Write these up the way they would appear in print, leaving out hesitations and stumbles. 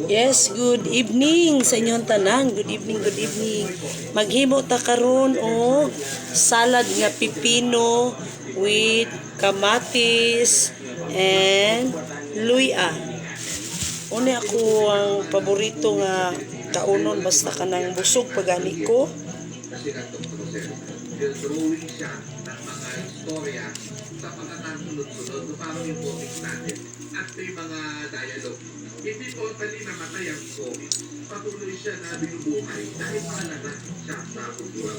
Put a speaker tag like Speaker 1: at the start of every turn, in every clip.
Speaker 1: Yes, good evening sa inyong tanan. Good evening, good evening. Maghimo ta karon og salad nga pipino with kamatis and luya. Una ako ang paborito nga kaunon basta kanang busog pagani ko.
Speaker 2: Kasi ganitong proseso. Yung drawing siya ng mga istorya sa pagkakasunod-sunod so parang yung comics natin at may mga dialogue. Hindi totally namatay ang comic. Patuloy siya na binubuhay dahil mahalaga siya sa kultura.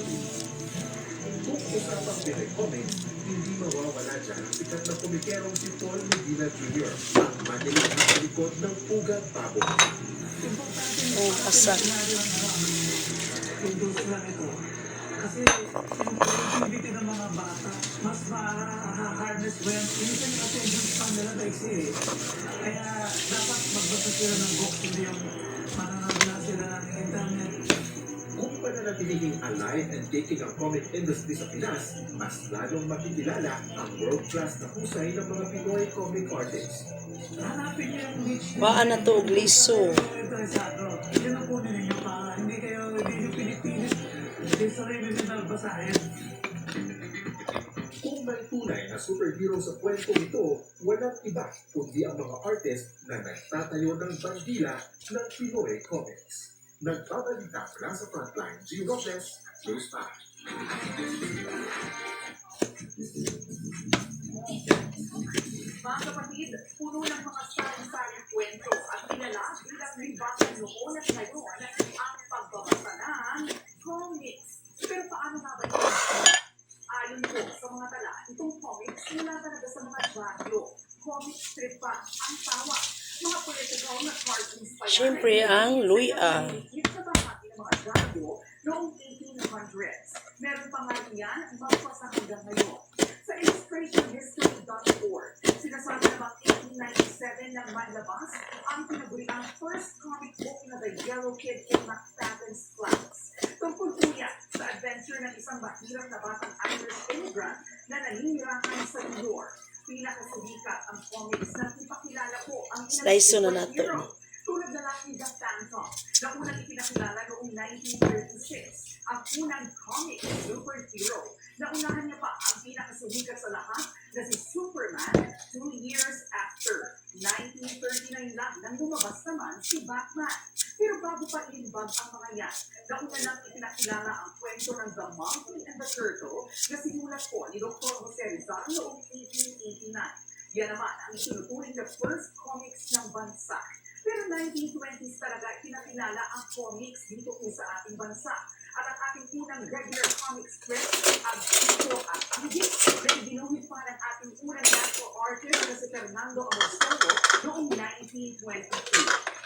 Speaker 3: Kung usapang Pinoy comics, hindi mawawala dyan ang sikat na komikerong si Paul Medina Jr. ang madilig na palikod ng Ugat Pabo.
Speaker 1: Oh, asa.
Speaker 4: Kasi yung creativity ng mga bata, mas ma-harness mo yan. Minsan yung attention span nila daiksi eh. Kaya dapat magbasa sila ng book, hindi yung mananag na sila ng internet.
Speaker 3: Kung pananatiling alive and taking ang comic industry sa Pinas, mas lalong makikilala ang world-class na husay ng mga Pinoy comic artists.
Speaker 4: Hanapin niyo yung niche.
Speaker 1: Baan na to og liso.
Speaker 4: Interesado. Yun ang kunin ninyo para hindi nyo pinipilit. Yung sarili nyo basahin.
Speaker 3: Kung may tunay na superhero sa kwentong ito, walang iba kundi ang mga artist na nagtatayo ng bandila ng Pinoy comics. Nagbabalita mula sa frontline, G. Robles, News 5.
Speaker 5: Mga kapatid, puno ng mga saling-saling kwento at kilala bilang libangan noon at ngayon ang pagbabasa ng comics. Pero paano nga ba ito? Ayon po sa mga tala, itong comics mula talaga sa mga genre. Comic strip pa ang tawag. Mga political na cartoons pa yan.
Speaker 1: Siyempre ang luya.
Speaker 5: Sa bahagi ng mga genre noong 1800s. Meron pa nga yan magpasa hanggang ngayon. Sa illustrationhistory.org, sinasabi namang 1897 nang manlabas ang tinaguriang first comic book na The Yellow Kid in McFadden's Class. Tungkol po yan sa adventure ng isang mahirap na batang Irish immigrant na naninirahan sa New York. Pinakasubikat ang comics na ipakilala po ang
Speaker 1: Slice na nato.
Speaker 5: superhero. Tulad na lang ni The Phantom, na unang ipinakilala noong 1936, ang unang comic superhero. Naunahan niya pa ang pinakasubikat sa lahat na si Superman 2 years after. 1939 lang nang lumabas naman si Batman. Pero bago pa ilimbag ang mga yan, nauna lang ipinakilala ang kwento ng The Monkey and the Turtle na sinulat po ni Dr. Jose Rizal noong 1889. Yan naman ang itinuturing na first comics ng bansa. Pero 1920s talaga pinakilala ang comics dito po sa ating bansa. At ang ating unang regular comic strip, ang Chico at Higit, na ibinuhit pa ng ating unang national artist na si Fernando Amostovo noong 1922.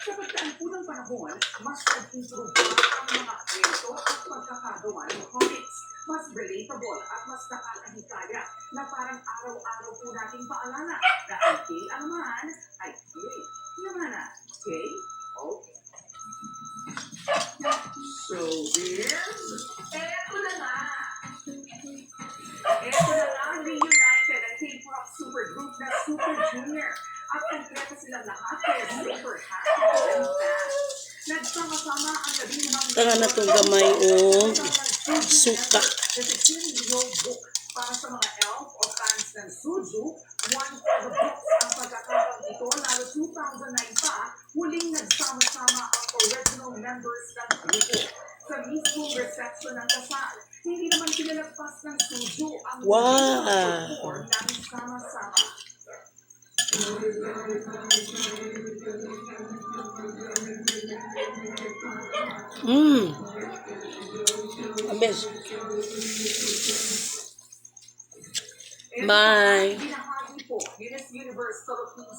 Speaker 5: Sa pagkaan po ng panahon, mas nag-improve pa ang mga kwento at pagkakagawa ng comics. Mas relatable at mas nakakahikaya na parang araw-araw po nating paalala na ang gay ang man ay gay naman na gay. Okay. So, eto na nga. Eto na nga, reunited ang K-pop supergroup na Super Junior. At konkreto silang lahat kaya super happy and fast. Nagsama-sama ang 15
Speaker 1: Tanga na tong gamay o suka.
Speaker 5: Para sa mga elf o fans ng Suzu, one for the books ang pagkakataon ito, lalo 2009 pa, huling nagsama-sama ang original members ng grupo. Sa mismong reception ng kasal, hindi naman pinalagpas ng Suzu ang perform ng sama-sama.
Speaker 1: Abes. Bye.
Speaker 5: Binahagi po, Miss Universe Philippines